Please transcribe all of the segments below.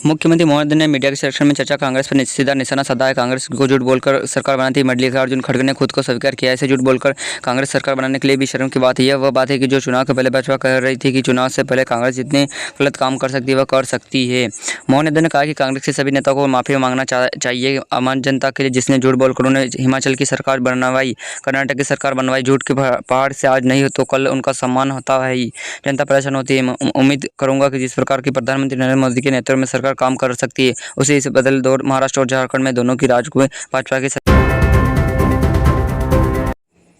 मुख्यमंत्री महोदय ने मीडिया के सेक्शन में चर्चा कांग्रेस पर सीधा निशाना साधा है। कांग्रेस को झूठ बोलकर सरकार बनाती मल्लिकार्जुन खड़गे ने खुद को स्वीकार किया। ऐसे झूठ बोलकर कांग्रेस सरकार बनाने के लिए भी शर्म की बात है। यह वह बात है कि जो चुनाव के पहले भाजपा कह रही थी कि चुनाव से पहले कांग्रेस जितने गलत काम कर सकती है वह कर सकती है। महोदय ने कहा कि कांग्रेस के सभी नेताओं को माफी मांगना चाहिए आम जनता के लिए जिसने झूठ बोलकर उन्हें हिमाचल की सरकार बनवाई, कर्नाटक की सरकार बनवाई। झूठ के पहाड़ से आज नहीं तो कल उनका सम्मान होता है ही। जनता परेशान होती है। उम्मीद करूंगा कि जिस प्रकार की प्रधानमंत्री नरेंद्र मोदी के नेतृत्व में सरकार काम कर सकती है उसे इस बदल दौर महाराष्ट्र और झारखंड में दोनों की राज्य में भाजपा की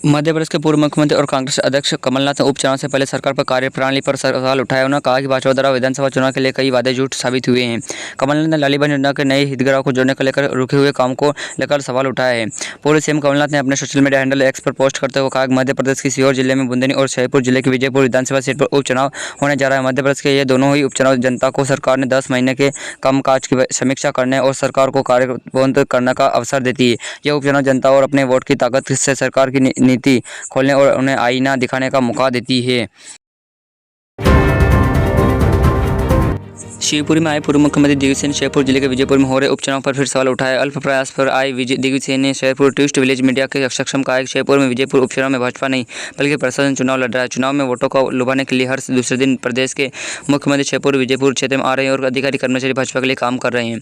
मध्य प्रदेश के पूर्व मुख्यमंत्री और कांग्रेस अध्यक्ष कमलनाथ ने उपचुनाव से पहले सरकार पर कार्यप्रणाली पर सवाल उठाया। उन्होंने कहा कि भाजपा द्वारा विधानसभा चुनाव के लिए कई वादे झूठ साबित हुए हैं। कमलनाथ ने लालीबाग योजना के नए हितग्राहियों को जोड़ने को लेकर रुके हुए काम को लेकर सवाल उठाया है। पूर्व सीएम कमलनाथ ने अपने सोशल मीडिया हैंडल एक्स पर पोस्ट करते हुए कहा कि मध्य प्रदेश की सीहोर जिले में बुंदेली और शहरपुर जिले की विजयपुर विधानसभा सीट पर उपचुनाव होने जा रहा है। मध्य प्रदेश के ये दोनों ही उपचुनाव जनता को सरकार ने 10 महीने के कामकाज की समीक्षा करने और सरकार को कार्यबद्ध करने का अवसर देती है। यह उपचुनाव जनता और अपने वोट की ताकत से सरकार की नीति खोलने और उन्हें आईना दिखाने का मौका देती है। शिवपुरी में आए पूर्व मुख्यमंत्री दिग्विजय ने शेरपुर जिले के विजयपुर में हो रहे उपचुनाव पर फिर सवाल उठाया। अल्प प्रयास पर आए दिग्विजय ने शेरपुर टूरिस्ट विलेज मीडिया के सक्षम कहा कि शेरपुर में विजयपुर उपचुनाव में भाजपा नहीं बल्कि प्रशासन चुनाव लड़ रहा है। चुनाव में वोटों को लुभाने के लिए हर दूसरे दिन प्रदेश के मुख्यमंत्री शेरपुर विजयपुर क्षेत्र में आ रहे हैं और अधिकारी कर्मचारी भाजपा के लिए काम कर रहे हैं।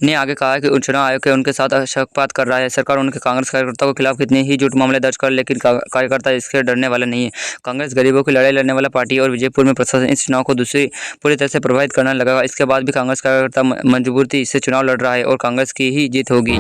ने आगे कहा कि चुनाव आयोग के उनके साथ पक्षपात कर रहा है। सरकार उनके कांग्रेस कार्यकर्ताओं के खिलाफ कितने ही झूठ मामले दर्ज कर लेकिन कार्यकर्ता इसके डरने वाले नहीं है। कांग्रेस गरीबों की लड़ाई लड़ने वाला पार्टी और विजयपुर में प्रशासन इस चुनाव को पूरी तरह से प्रभावित करने लगा। इसके बाद भी कांग्रेस कार्यकर्ता मजबूती से चुनाव लड़ रहा है और कांग्रेस की ही जीत होगी।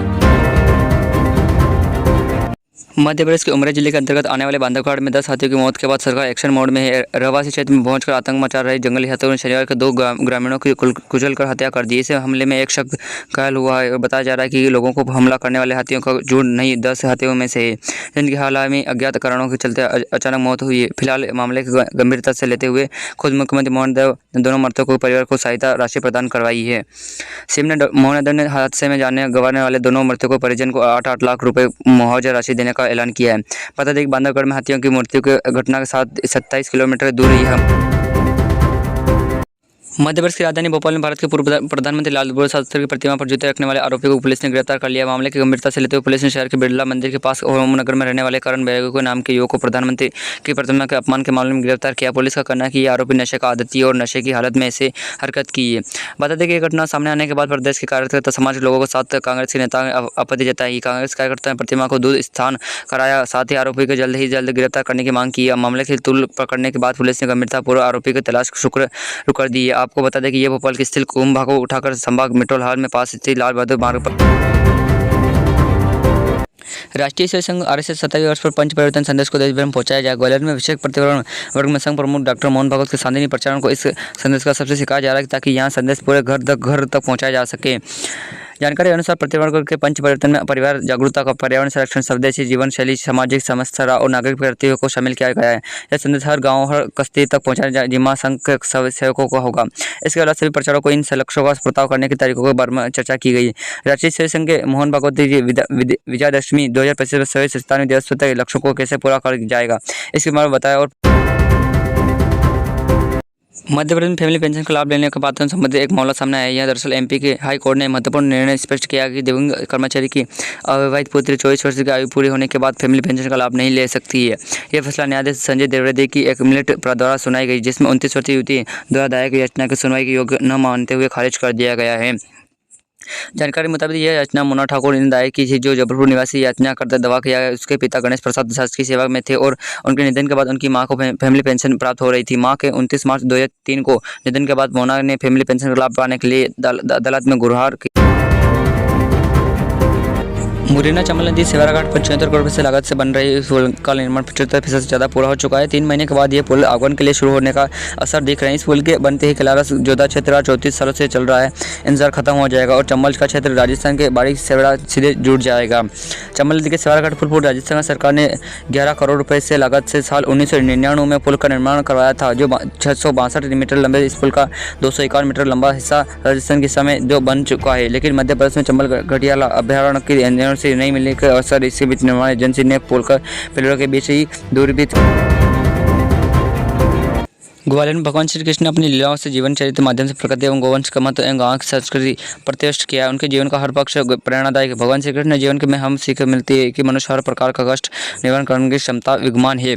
मध्य प्रदेश के उमरिया जिले के अंतर्गत आने वाले बांधवगढ़ में 10 हाथियों की मौत के बाद सरकार एक्शन मोड में है। रहवासी क्षेत्र में पहुंचकर आतंक मचा रहे जंगली हाथियों ने शनिवार को 2 ग्रामीणों की कुचलकर हत्या कर दी। इस हमले में एक शख्स घायल हुआ है और बताया जा रहा है कि लोगों को हमला करने वाले हाथियों का झुंड नहीं 10 हाथियों में से है जिनकी हाल में अज्ञात कारणों के चलते अचानक मौत हुई है। फिलहाल मामले की गंभीरता से लेते हुए खुद मुख्यमंत्री महोदय ने दोनों मृतकों के परिवार को सहायता राशि प्रदान करवाई है। सीएम महोदय ने हादसे में गंवाने वाले दोनों मृतकों के परिजन को 8-8 लाख रुपए मुआवजा राशि देने का ऐलान किया है। बता दें कि बांधवगढ़ में हाथियों की मृत्यु की घटना के साथ 27 किलोमीटर दूर ही मध्य प्रदेश की राजधानी भोपाल में भारत के पूर्व प्रधानमंत्री लाल बहादुर शास्त्री की प्रतिमा पर जूते रखने वाले आरोपी को पुलिस ने गिरफ्तार कर लिया। मामले की गंभीरता से लेते हुए पुलिस ने शहर के बिरला मंदिर के पास ओमनगर में रहने वाले करण बैरागी के नाम के युवक को प्रधानमंत्री की प्रतिमा के अपमान के मामले में गिरफ्तार किया। पुलिस का कहना है कि ये आरोपी नशे का आदती और नशे की हालत में ऐसे हरकत की है। बता दें कि यह घटना सामने आने के बाद प्रदेश के कार्यकर्ता समाज के लोगों के साथ कांग्रेस के नेता ने आपत्ति जताई। कांग्रेस कार्यकर्ता ने प्रतिमा को दूध स्थान कराया, साथ ही आरोपी को जल्द ही जल्द गिरफ्तार करने की मांग की। मामले की तूल पकड़ने के बाद पुलिस ने गंभीरतापूर्वक आरोपी की तलाश शुरू कर दी है। आपको बता दें कि ये भोपाल के स्थित कुंभ को उठाकर संभाग मेट्रोल हाल में पास स्थित लाल बहादुर मार्ग पर राष्ट्रीय सेवा संघ आरएसएस 27 वर्ष पर पंच परिवर्तन संदेश को देश भर में पहुंचाया जाएगा। ग्वालियर में विशेष प्रतिवर्ण वर्ग में संघ प्रमुख डॉक्टर मोहन भागवत के शानदार प्रचारण को इस संदेश का सबसे सिखाया जा रहा है ताकि यहां संदेश पूरे घर तक पहुंचाया जा सके। जानकारी अनुसार प्रतिवर्ग के पंच परिवर्तन में परिवार जागरूकता का पर्यावरण संरक्षण स्वदेशी जीवन शैली सामाजिक समस्या और नागरिक प्रगति को शामिल किया गया है। यह संदेश हर गांव हर कस्ती तक पहुंचाने जिम्मा संघ के सेवकों का होगा। इसके अलावा सभी प्रचारकों को इन लक्ष्यों का प्रस्ताव करने के तरीकों के बारे में चर्चा की गई। राष्ट्रीय सेवा संघ के मोहन भागवत जी विजयादशमी 2025 सभी 97 दिवस तक लक्ष्यों को कैसे पूरा कर जाएगा इसके बारे में बताया। और मध्य प्रदेश में फैमिली पेंशन का लाभ लेने के पात्रों से संबंधित एक मामला सामने आया है। यह दरअसल एमपी के हाई कोर्ट ने महत्वपूर्ण निर्णय स्पष्ट किया कि दिव्यांग कर्मचारी की अविवाहित पुत्री 24 वर्ष की आयु पूरी होने के बाद फैमिली पेंशन का लाभ नहीं ले सकती है। यह फैसला न्यायाधीश संजय देवरेदी की एक मिनट द्वारा सुनाई गई जिसमें 29 वर्षीय युवती द्वारा दायर की याचिका की सुनवाई के योग्य न मानते हुए खारिज कर दिया गया है। जानकारी मुताबिक यह याचना मोना ठाकुर ने दायर की थी जो जबलपुर निवासी याचना करते दावा किया है उसके पिता गणेश प्रसाद शासकीय सेवा में थे और उनके निधन के बाद उनकी मां को फैमिली पेंशन प्राप्त हो रही थी। मां के 29 मार्च 2003 को निधन के बाद मोना ने फैमिली पेंशन का लाभ पाने के लिए अदालत में गुहार की। मुरैना चंबल नदी सेवाराघाट पर 76 करोड़ से लागत से बन रही इस पुल का निर्माण 75% से ज़्यादा पूरा हो चुका है। 3 महीने के बाद ये पुल आगमन के लिए शुरू होने का असर दिख रहे हैं। इस पुल के बनते ही कलारस जोधा क्षेत्र 34 सालों से चल रहा है इंतजार खत्म हो जाएगा और चंबल का क्षेत्र राजस्थान के बाड़ी सेवरा सीधे जुड़ जाएगा। चंबल नदी के सेवाराघाट पुल पर राजस्थान सरकार ने 11 करोड़ रुपये से लागत से साल 1999 में पुल का निर्माण करवाया था जो 662 मीटर लंबे इस पुल का 251 मीटर लंबा हिस्सा राजस्थान के समय जो बन चुका है। लेकिन मध्य प्रदेश में चंबल घटियाला अभ्यारण्य की से नहीं मिलने के अवसर इसके बीच निर्माण एजेंसी ने पुल का पिलरों के बीच ही दूरी भी ग्वालियर में भगवान श्री कृष्ण ने अपनी लीलाओं से जीवन चरित्र के माध्यम से प्रकृति एवं गोवंश का महत्व एवं गांव की संस्कृति प्रत्यक्ष किया है। उनके जीवन का हर पक्ष प्रेरणादायक है। भगवान श्री कृष्ण के जीवन में हम सीख मिलती है कि मनुष्य हर प्रकार का कष्ट निवारण करने की क्षमता विद्यमान है।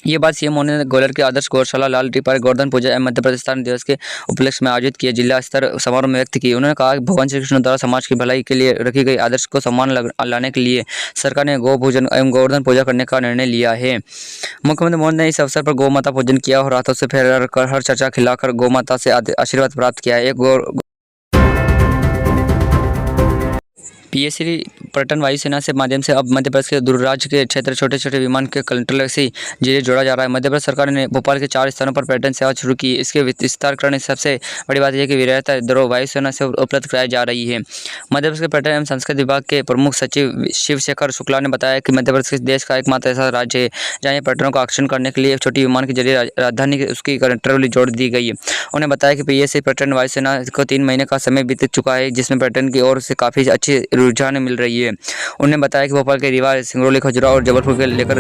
ये बात सीएम मोदी ने ग्वालियर के आदर्श गौशाला लाल टी पर गोवर्धन पूजा एवं मध्य प्रदेश स्थान दिवस के उपलक्ष्य में आयोजित किए जिला स्तर समारोह में व्यक्त की। उन्होंने कहा कि भगवान श्री कृष्ण द्वारा समाज की भलाई के लिए रखी गई आदर्श को सम्मान लाने के लिए सरकार ने गौ पूजन एवं गोवर्धन पूजा करने का निर्णय लिया है। मुख्यमंत्री मोदी ने इस अवसर पर गौ माता पूजन किया और हाथों से फेर कर हर चर्चा खिलाकर गौ माता से आशीर्वाद प्राप्त किया। एक पीएससी पर्यटन वायुसेना से माध्यम से अब मध्य प्रदेश के दूरराज्य के क्षेत्र छोटे छोटे विमान के कंट्रोल से जिले जोड़ा जा रहा है। मध्य प्रदेश सरकार ने भोपाल के 4 स्थानों पर पर्यटन सेवा शुरू की। इसके विस्तार करने सबसे बड़ी बात यह कि विरायता दरों वायुसेना से उपलब्ध कराई जा रही है। मध्य प्रदेश के पर्यटन एवं संस्कृति विभाग के प्रमुख सचिव शिवशेखर शुक्ला ने बताया कि मध्य प्रदेश देश का एकमात्र ऐसा राज्य है जहाँ ये पर्यटकों का आकर्षण करने के लिए एक छोटी विमान के जरिए राजधानी उसकी कंट्रोल जोड़ दी गई है। उन्होंने बताया कि पीएससी पर्यटन वायुसेना को 3 महीने का समय बीत चुका है, जिसमें पर्यटन की ओर से काफ़ी अच्छी रुझान मिल रही है। उन्होंने बताया कि भोपाल के रीवा, सिंगरौली, खजुराहो और जबलपुर के लेकर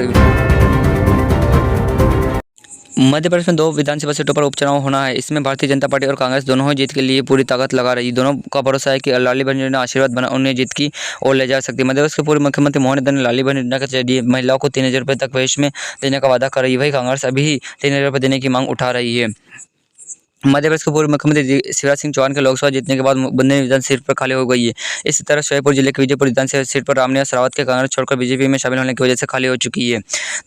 मध्य प्रदेश में 2 विधानसभा सीटों पर उपचुनाव होना है। इसमें भारतीय जनता पार्टी और कांग्रेस दोनों ही जीत के लिए पूरी ताकत लगा रही। दोनों का भरोसा है कि लाली बहन योजना आशीर्वाद बना उन्हें जीत की ओर ले जा सकती है। मध्य प्रदेश के पूर्व मुख्यमंत्री मोहन यादव ने लाली बहन योजना के जरिए महिलाओं को 3000 रुपये तक भविष्य में देने का वादा कर रही है। वही कांग्रेस अभी 3000 रुपये देने की मांग उठा रही है। मध्य प्रदेश के पूर्व मुख्यमंत्री शिवराज सिंह चौहान के लोकसभा जीतने के बाद बुंदेली विधानसभा सीट पर खाली हो गई है। इसी तरह श्योपुर जिले के विजयपुर विधानसभा सीट पर रामनिवास रावत के कांग्रेस छोड़कर बीजेपी में शामिल होने की वजह से खाली हो चुकी है।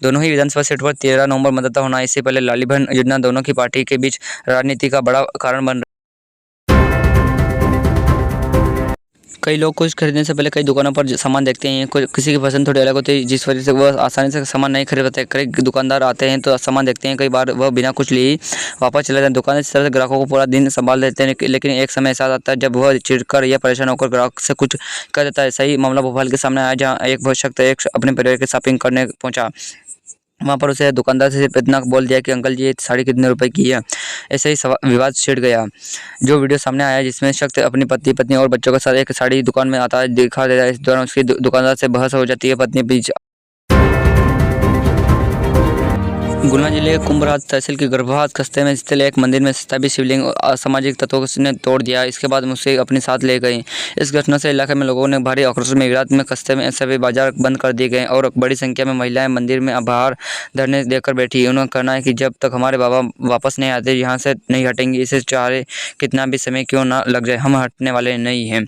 दोनों ही विधानसभा सीट पर 13 नवंबर मतदान होना है। इससे पहले लाली बहन योजना दोनों की पार्टी के बीच राजनीति का बड़ा कारण बन कई लोग कुछ खरीदने से पहले कई दुकानों पर सामान देखते हैं। किसी की पसंद थोड़ी अलग होती है, जिस वजह से वह आसानी से सामान नहीं खरीद पाते। कई दुकानदार आते हैं तो सामान देखते हैं, कई बार वह बिना कुछ लिए वापस चले जाते हैं। दुकान इस तरह से ग्राहकों को पूरा दिन संभाल देते हैं, लेकिन एक समय ऐसा आता है जब वह चिढ़कर या परेशान होकर ग्राहक से कुछ कर देता है। सही मामला भोपाल के सामने आया, जहाँ एक शख्स अपने परिवार के शॉपिंग करने पहुंचा। वहाँ पर उसे दुकानदार से सिर्फ इतना बोल दिया कि अंकल जी ये साड़ी कितने रुपए की है। ऐसे ही विवाद छिड़ गया। जो वीडियो सामने आया जिसमें शख्स अपनी पत्नी और बच्चों के साथ एक साड़ी दुकान में आता है दिखा देता है। इस दौरान उसकी दुकानदार से बहस हो जाती है। पत्नी बीच गुना जिले के कुंभराज तहसील के गर्भहात कस्बे में स्थित एक मंदिर में स्थापित शिवलिंग असामाजिक तत्वों ने तोड़ दिया। इसके बाद उसे अपने साथ ले गए। इस घटना से इलाके में लोगों ने भारी आक्रोश में विराट में कस्बे में सभी बाजार बंद कर दिए गए और बड़ी संख्या में महिलाएं मंदिर में बाहर धरने देकर बैठी। उन्होंने कहना है कि जब तक हमारे बाबा वापस नहीं आते यहाँ से नहीं हटेंगे। इसे चाहे कितना भी समय क्यों ना लग जाए, हम हटने वाले नहीं हैं।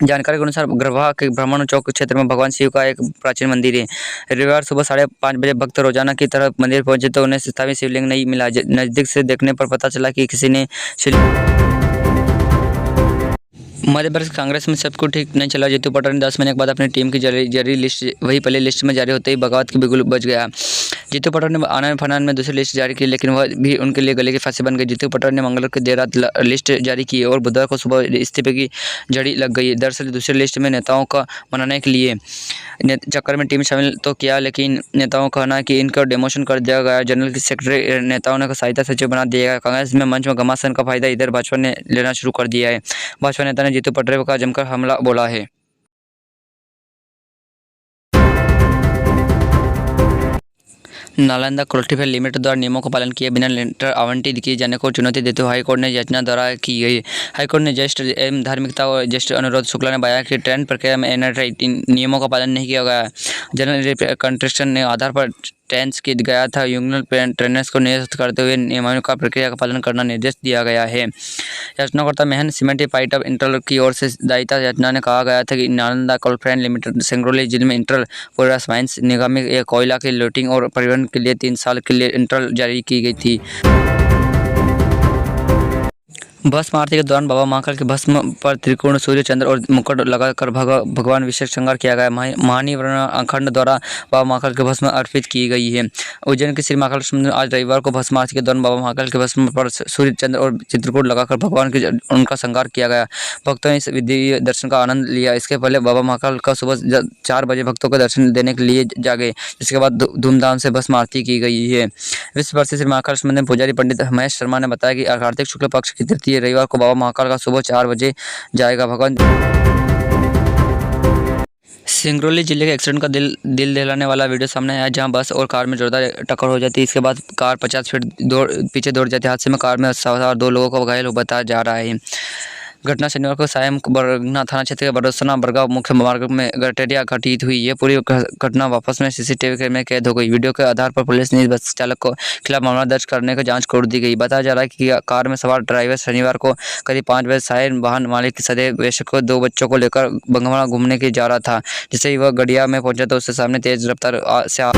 जानकारी के अनुसार गर्भा के ब्राह्मण चौक क्षेत्र में भगवान शिव का एक प्राचीन मंदिर है। रविवार सुबह 5:30 बजे भक्त रोजाना की तरह मंदिर पहुंचे तो उन्हें स्थापित शिवलिंग नहीं मिला। नजदीक से देखने पर पता चला कि किसी ने मध्य प्रदेश कांग्रेस में सब कुछ ठीक नहीं चला। जीतू पटवारी ने 10 महीने के बाद अपनी टीम की जारी लिस्ट वही पहले लिस्ट में जारी होते ही बगावत की बिगुल बच गया। जीतू पटवारी ने आनंद फनान में दूसरी लिस्ट जारी की, लेकिन वह भी उनके लिए गले की फांसी बन गई। जीतू पटवारी ने मंगलवार की देर रात लिस्ट जारी की और बुधवार को सुबह इस्तीफे की झड़ी लग गई। दरअसल दूसरी लिस्ट में नेताओं का मनाने के लिए चक्कर में टीम शामिल तो किया, लेकिन नेताओं का कहना है कि इनका डिमोशन कर दिया गया। जनरल सेक्रेटरी नेताओं ने सहायता सचिव बना दिया गया। कांग्रेस में मंच में घमासान का फायदा इधर भाजपा ने लेना शुरू कर दिया है। भाजपा नेता ने जीतू पटवारी का जमकर हमला बोला है। नालंदा कोल्ड लिमिटेड द्वारा नियमों का पालन किए बिना लेंटर आवंटित किए जाने को चुनौती देते हुए हाईकोर्ट ने याचना दायर की गई। हाईकोर्ट ने ज्येष्ठ एवं धार्मिकता और ज्येष्ठ अनुरोध शुक्ला ने बताया कि टेंडर प्रक्रिया में एनआरटी नियमों का पालन नहीं किया गया। जनरल कंट्रेक्शन ने आधार पर टेंस किया गया था। यूनियन ट्रेनर्स को निरस्त करते हुए नियमों का प्रक्रिया का पालन करना निर्देश दिया गया है। याचनाकर्ता मेहन सीमेंट पाइट ऑफ इंटर की ओर से दायिता याचना ने कहा गया था कि नालंदा कोलफील्ड लिमिटेड सिंगरौली जिले में इंटर पूरा माइंस निगम में कोयला की लोडिंग और परिवहन के लिए 3 साल के लिए इंटर जारी की गई थी। भस्म आरती के दौरान बाबा महाकाल के भस्म पर त्रिकोण, सूर्य, चंद्र और मुकुट लगाकर भगवान विशेष श्रृंगार किया गया। महानिवरण अखंड द्वारा बाबा महाकाल के भस्म अर्पित की गई है। उज्जैन के श्री महाकाल मंदिर आज रविवार को भस्म आरती के दौरान बाबा महाकाल के भस्म पर सूर्य, चंद्र और चित्रकूट लगाकर भगवान के उनका श्रृंगार किया गया। भक्तों ने इस विधि दर्शन का आनंद लिया। इसके पहले बाबा महाकाल का सुबह 4 बजे भक्तों को दर्शन देने के लिए जागे, जिसके बाद धूमधाम से भस्म आरती की गई है। विश्व प्रसिद्ध श्री महाकाल मंदिर पुजारी पंडित महेश शर्मा ने बताया कि कार्तिक शुक्ल पक्ष की तृतीय रविवार को बाबा महाकाल का सुबह 4 बजे जाएगा। भगवान सिंगरौली जिले के एक्सीडेंट का दिल दहलाने वाला वीडियो सामने आया, जहां बस और कार में जोरदार टक्कर हो जाती है। इसके बाद कार 50 फीट पीछे दौड़ जाती है। हादसे में कार में सवार 2 लोगों को घायल बताया जा रहा है। घटना शनिवार को सायं बरगना थाना क्षेत्र के बरसना बरगांव मुख्य मार्ग में गटेरिया घटित हुई। यह पूरी घटना वापस में सीसीटीवी में कैद हो गई। वीडियो के आधार पर पुलिस ने बस चालक को खिलाफ मामला दर्ज करने की जांच कर दी गई। बताया जा रहा है कि कार में सवार ड्राइवर शनिवार को करीब 5 बजे सायं वाहन मालिक सदैव वैश्य को 2 बच्चों को लेकर बंगवाड़ा घूमने के जा रहा था। जिससे वह गड़िया में पहुंचा तो उसके सामने तेज रफ्तार से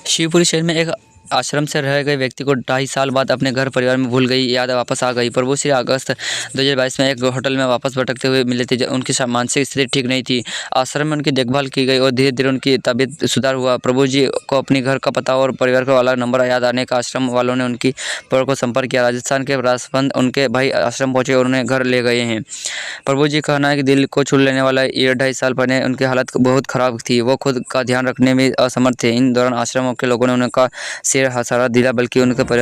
शिवपुरी शहर में एक आश्रम से रह गए व्यक्ति को 2.5 साल बाद अपने घर परिवार में भूल गई याद वापस आ गई। प्रभु श्री अगस्त 2022 में एक होटल में वापस भटकते हुए मिले थे। उनकी मानसिक स्थिति ठीक नहीं थी। आश्रम में उनकी देखभाल की गई और धीरे धीरे उनकी तबीयत सुधार हुआ। प्रभु जी को अपने घर का पता और परिवार का अलग नंबर याद आने का आश्रम वालों ने उनकी परिवार को संपर्क किया। राजस्थान के राजबंद उनके भाई आश्रम पहुंचे और उन्हें घर ले गए हैं। प्रभु जी का कहना है कि दिल को छू लेने वाला ये 2.5 साल पहले उनकी हालत बहुत खराब थी। वो खुद का ध्यान रखने में असमर्थ थे। इन दौरान आश्रम के लोगों ने उनका सिर सहारा दिला, बल्कि उनके परिवार